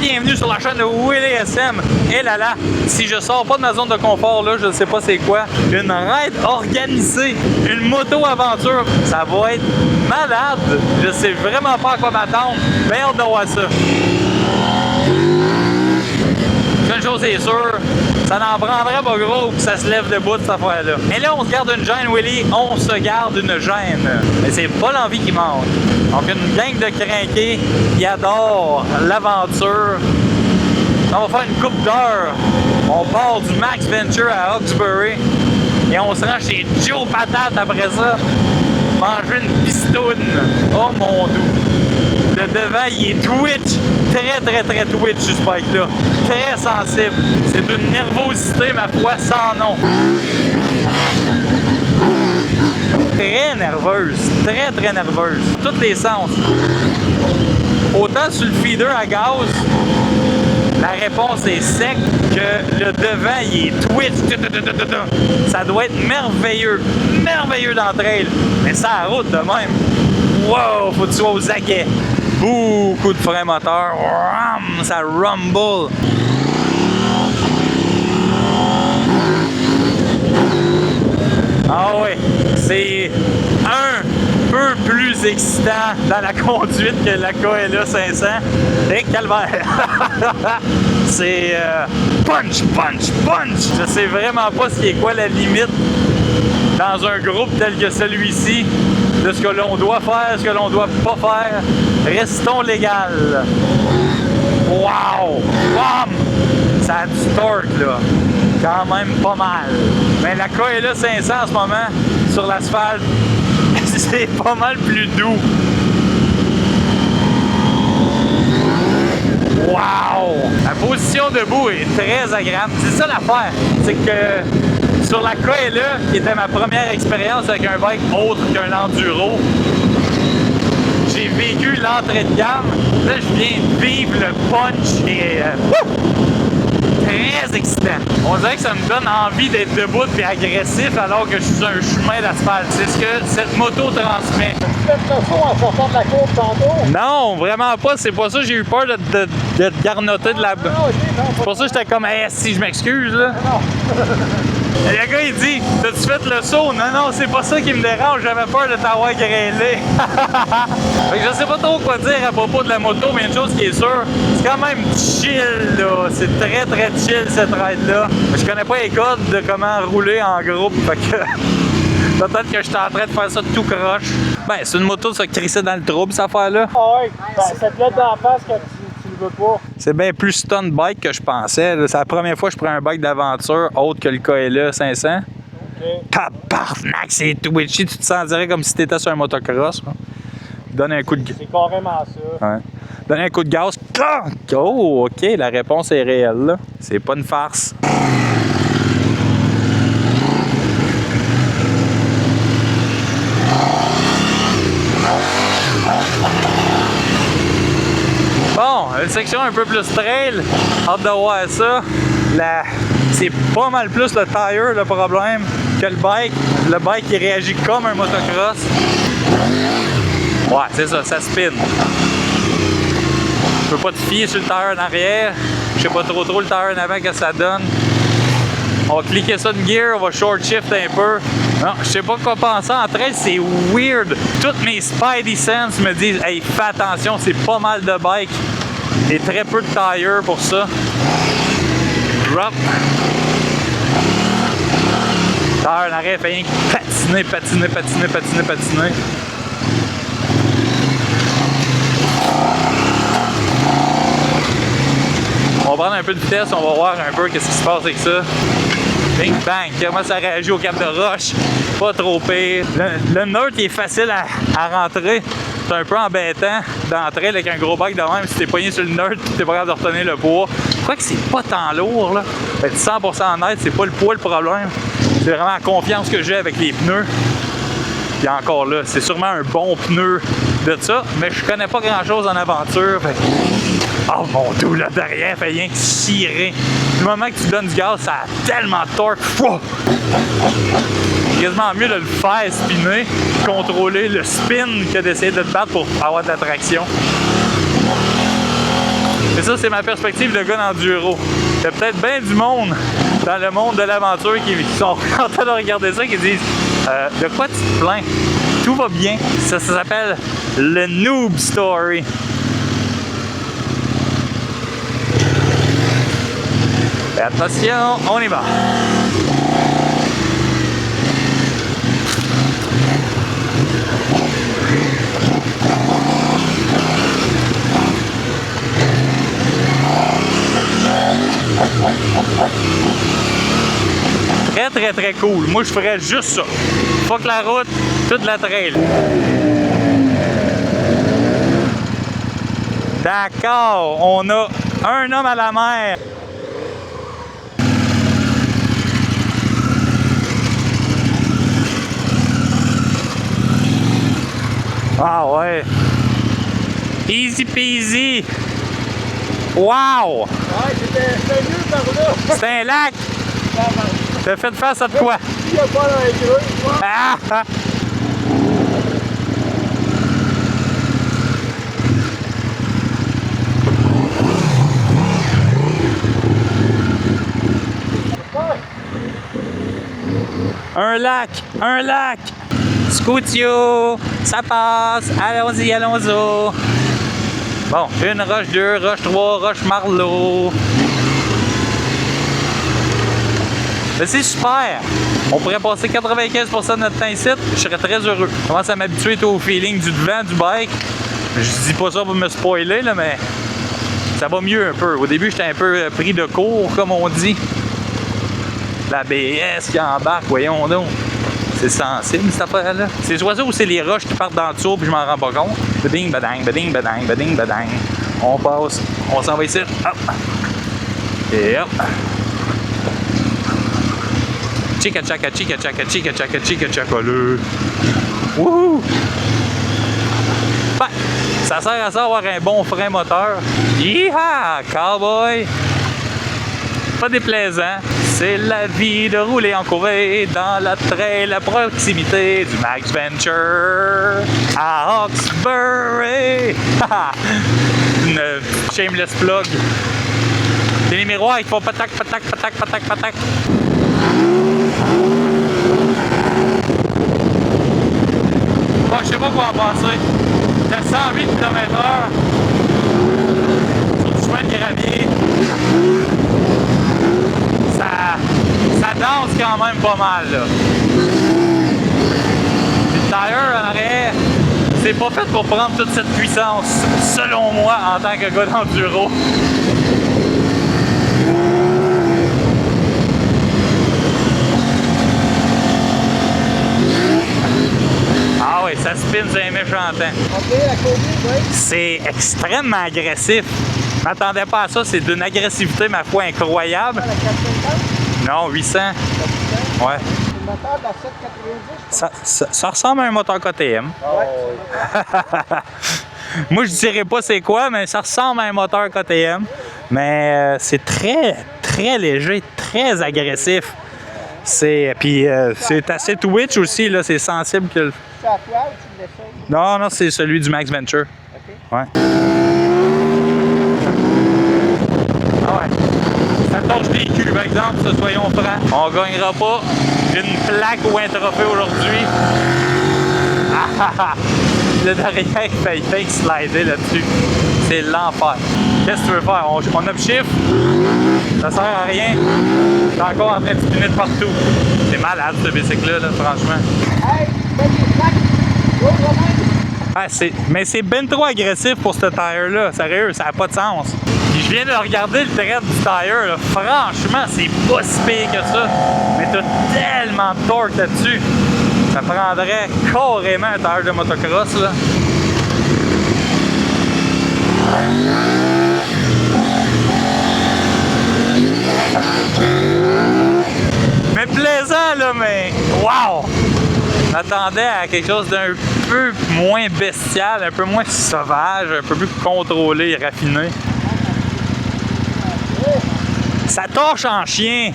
bienvenue sur la chaîne de Willy SM. Et là là, si je sors pas de ma zone de confort là, je sais pas c'est quoi. Une raid organisée, une moto-aventure, ça va être malade. Je sais vraiment pas à quoi m'attendre. Mais hâte de voir ça. Une chose est sûre, ça n'en prendrait pas gros pour que ça se lève debout de cette affaire-là. Mais là, on se garde une gêne, Willy, on se garde une gêne. Mais c'est pas l'envie qui manque. Donc, une gang de crinqués qui adorent l'aventure. On va faire une coupe d'heures. On part du Max Venture à Hawkesbury et on se rend chez Joe Patate après ça. Manger une pistoune. Oh mon doux. Le devant, il est twitch. Très twitch, ce spike-là. Très sensible. C'est d'une nervosité, ma foi, sans nom. Très nerveuse. Très nerveuse. Tous les sens. Autant sur le feeder à gaz, la réponse est sec que le devant, il est twitch. Ça doit être merveilleux. Merveilleux dans le trail. Mais ça route de même. Wow, faut que tu sois aux aguets. Beaucoup de frein moteur. Ça rumble. Ah oui, c'est un peu plus excitant dans la conduite que la KLA 500. Et calvaire! C'est punch! Je sais vraiment pas ce qui est quoi la limite dans un groupe tel que celui-ci de ce que l'on doit faire, ce que l'on doit pas faire. Restons légal. Wow! Bam! Ça a du torque, là. Quand même pas mal. Mais la KLA 500 en ce moment, sur l'asphalte, c'est pas mal plus doux. Wow! La position debout est très agréable. C'est ça l'affaire. C'est que sur la KLA, qui était ma première expérience avec un bike autre qu'un enduro, j'ai vécu l'entrée de gamme. Là, je viens de vivre le punch et très excitant. On dirait que ça me donne envie d'être debout et agressif alors que je suis sur un chemin d'asphalte. C'est ce que cette moto transmet. Tu fais le saut en sortant de la courbe tantôt? Non, vraiment pas. C'est pas ça. J'ai eu peur de te garnoter de la... C'est pour ça que j'étais comme, hey, si je m'excuse, là. Non. Et le gars, il dit, t'as-tu fait le saut? Non, c'est pas ça qui me dérange. J'avais peur de t'avoir grêlé. Fait que je sais pas trop quoi dire à propos de la moto, mais une chose qui est sûre, c'est quand même chill, là. C'est très chill, cette ride-là. Je connais pas les codes de comment rouler en groupe, fait que... Peut-être que j'étais en train de faire ça tout croche. Ben, c'est une moto de se crisser dans le trouble, cette affaire-là. Ah oui, ça te lève d'en face que tu le veux pas. C'est bien plus stun bike que je pensais. C'est la première fois que je prends un bike d'aventure autre que le KLA 500. OK. Tabarnak, c'est twitchy. Tu te sentirais comme si tu étais sur un motocross. Donne un coup de... C'est carrément ça. Ouais. Donne un coup de gaz. Oh, OK, la réponse est réelle, là. C'est pas une farce. Bon, une section un peu plus trail, hâte de voir ça. C'est pas mal plus le tire le problème que le bike. Le bike il réagit comme un motocross. Ouais, c'est ça, ça spin. Je peux pas te fier sur le tire en arrière. Je sais pas trop le tire en avant que ça donne. On va cliquer ça de gear, on va short shift un peu. Non, je sais pas quoi penser en trail, c'est weird. Toutes mes spidey sense me disent, hey, fais attention, c'est pas mal de bike et très peu de tire pour ça. Drop. Tire en arrière fait rien que patiner. On va prendre un peu de vitesse, on va voir un peu qu'est-ce qui se passe avec ça. Bing bang, comment ça réagit au cap de roche. Pas trop pire. Le neutre il est facile à rentrer. C'est un peu embêtant d'entrer avec un gros bike de même si t'es poigné sur le neutre et t'es pas capable de retenir le poids. Je crois que c'est pas tant lourd là. Être 100% net, c'est pas le poids le problème. C'est vraiment la confiance que j'ai avec les pneus. Puis encore là, c'est sûrement un bon pneu de ça, mais je connais pas grand chose en aventure. Fait... Oh mon Dieu, là derrière fait rien que cirer. Du moment que tu donnes du gaz, ça a tellement de torque. C'est quasiment mieux de le faire spinner, contrôler le spin que d'essayer de te battre pour avoir de la traction. Mais ça, c'est ma perspective de gars d'enduro. Il y a peut-être bien du monde dans le monde de l'aventure qui sont en train de regarder ça, qui disent de quoi tu te plains? Tout va bien. Ça s'appelle le Noob Story. Et attention, on y va. Très cool. Moi, je ferais juste ça. Fuck la route, toute la trail. D'accord, on a un homme à la mer. Ah ouais. Easy peasy. Wow! Ouais, c'était mieux par là. C'est un lac. T'as fait face à de quoi? Il n'y a pas dans les creux, quoi. Ah! Un lac! Un lac! Scootio! Ça passe! Allons-y, allons-y! Bon, une roche 2, roche 3, roche Marlot. Mais c'est super! On pourrait passer 95% de notre temps ici, je serais très heureux. Je commence à m'habituer au feeling du devant du bike. Je dis pas ça pour me spoiler, là, mais ça va mieux un peu. Au début, j'étais un peu pris de court, comme on dit. La BS qui embarque, voyons donc. C'est sensible, cette affaire-là. C'est soit ça ou c'est les roches qui partent dans le tour puis je m'en rends pas compte. Bading, badang, bading, badang, bading, badang. On passe, on s'en va ici. Hop! Et hop! Chica chaka chica chaka chica chaka chica chaka le. Wouhou! Ben, ça sert à ça avoir un bon frein moteur. Yeeha! Cowboy! Pas déplaisant. C'est la vie de rouler en courée dans la trail à proximité du Max Venture à Hawkesbury. Une shameless plug. C'est les miroirs qui font patac, patac, patac, patac, patac. Bon, je sais pas quoi en penser. T'as 108 km/h sur du chemin de gravier. Ça danse quand même pas mal, là. Le tire en arrière, c'est pas fait pour prendre toute cette puissance, selon moi, en tant que gars d'enduro. Ah oui, ça spin sur un méchant temps. Ok, la combien, oui? C'est extrêmement agressif. Je m'attendais pas à ça, c'est d'une agressivité, ma foi, incroyable. La 450? Non, 800. Ouais. Le moteur de la 790? Ça ressemble à un moteur KTM. Ouais. Moi, je dirais pas c'est quoi, mais ça ressemble à un moteur KTM. Mais c'est très léger, très agressif. Puis c'est assez twitch aussi, là, c'est sensible que... C'est à toi ou tu l'essayes? Non, c'est celui du Max Venture. Ok. Ouais. Ah ouais. Ça torche des culs, par exemple, ça, soyons francs. On gagnera pas une plaque ou un trophée aujourd'hui. Le derrière il fait fake slider là-dessus. C'est l'enfer. Qu'est-ce que tu veux faire? On upshift. Ça sert à rien. T'es encore en train de spinner de partout. C'est malade ce bicycle-là, franchement. Hey, fais des plaques. Gros problème. Ah, mais c'est ben trop agressif pour ce tire-là. Sérieux, ça n'a pas de sens. Puis je viens de regarder le trait du tire. Là. Franchement, c'est pas si pire que ça. Mais t'as tellement de torque là-dessus. Ça prendrait carrément un tire de motocross. Là. Mais plaisant, là, mais wow! Je m'attendais à quelque chose d'un peu moins bestial, un peu moins sauvage, un peu plus contrôlé et raffiné. Ça torche en chien!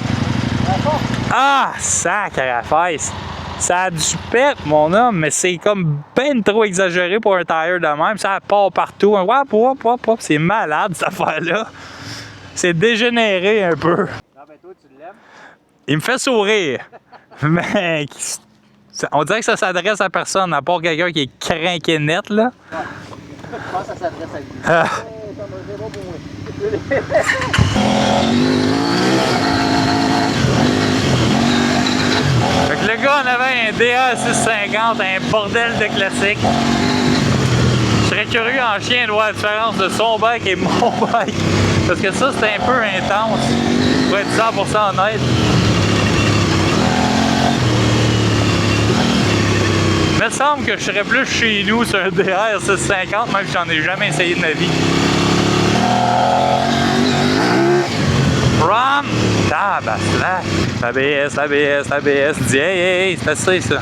Ah, sac à la fesse! Ça a du pep, mon homme, mais c'est comme ben trop exagéré pour un tire de même. Ça part partout. Wap, wap, wap, wap. C'est malade, cette affaire-là. C'est dégénéré un peu. Ah ben toi, tu l'aimes? Il me fait sourire. Mais on dirait que ça s'adresse à personne, à part quelqu'un qui est crinqué net, là. Ouais. Je pense que ça s'adresse à lui. Ah. Ça m'a zéro pour moi. Fait que le gars en avait un DA650, un bordel de classique. Je serais curieux en chien de voir la différence de son bike et mon bike. Parce que ça, c'est un peu intense. Pour être 100% honnête. Il me semble que je serais plus chez nous sur un DR650, même si j'en ai jamais essayé de ma vie. From Tabaslac. ABS. Dis hey, c'est assez ça.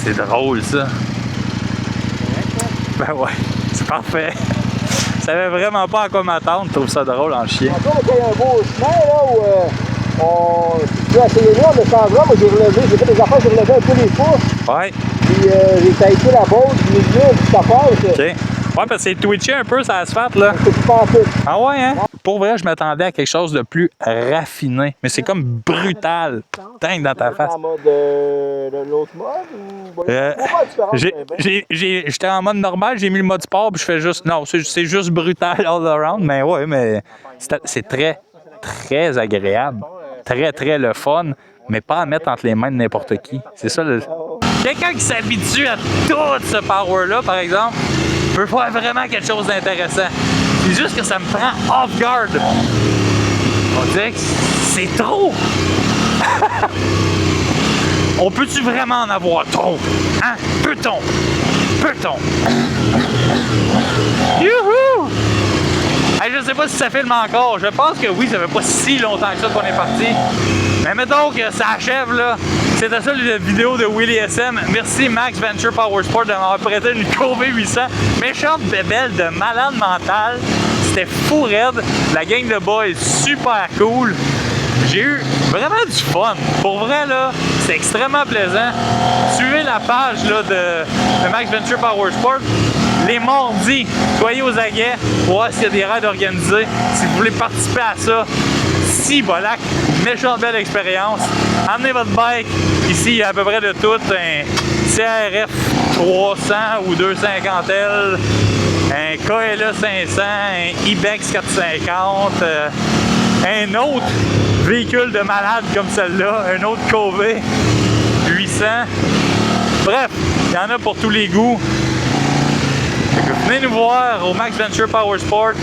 C'est drôle ça. Ben ouais, c'est parfait. Je savais vraiment pas à quoi m'attendre, je trouve ça drôle en chien. Encore qu'il y a un beau chemin là où tu peux essayer là, le changement, moi j'ai fait des affaires, j'ai relevé un peu les pouces. Ouais. Puis j'ai taillé la botte, du milieu, une petite affaire. OK. Ouais, parce que c'est twitché un peu sur l'asphalte, là. C'est tout en tout. Ah ouais, hein? Pour vrai, je m'attendais à quelque chose de plus raffiné. Mais c'est comme brutal. Dingue dans ta face. En mode de l'autre mode ou... J'étais en mode normal, j'ai mis le mode sport, puis je fais juste... Non, c'est juste brutal all around. Mais ouais, mais c'est très, très agréable. Très, très le fun. Mais pas à mettre entre les mains de n'importe qui. C'est ça le... Quelqu'un qui s'habitue à tout ce power-là, par exemple, peut faire vraiment quelque chose d'intéressant. C'est juste que ça me prend off guard. On dirait que c'est trop. On peut-tu vraiment en avoir trop? Hein? Peut-on? Youhou! Hey, je sais pas si ça filme encore. Je pense que oui, ça fait pas si longtemps que ça qu'on est parti. Mais mettons que ça achève là. C'était ça la vidéo de Willy SM. Merci Max Venture Power Sport de m'avoir prêté une Cove 800. Méchante bébelle de malade mental. C'était fou raide. La gang de boys super cool. J'ai eu vraiment du fun. Pour vrai là, c'est extrêmement plaisant. Suivez la page là, de Max Venture Power Sport. Les mardis, soyez aux aguets pour voir s'il y a des raids organisés. Si vous voulez participer à ça, si Bolac, méchante belle expérience. Amenez votre bike. Ici, il y a à peu près de tout. Un CRF 300 ou 250L, un KLA 500, un Ibex 450, un autre véhicule de malade comme celle-là, un autre Cove 800. Bref, il y en a pour tous les goûts. Venez nous voir au Max Venture Power Sport.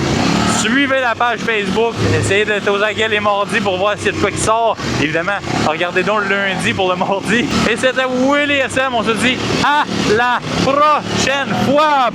Suivez la page Facebook. Essayez d'être aux aguets les mardis pour voir s'il y a de quoi qui sort. Évidemment, regardez donc le lundi pour le mardi. Et c'était Willy SM. On se dit à la prochaine fois.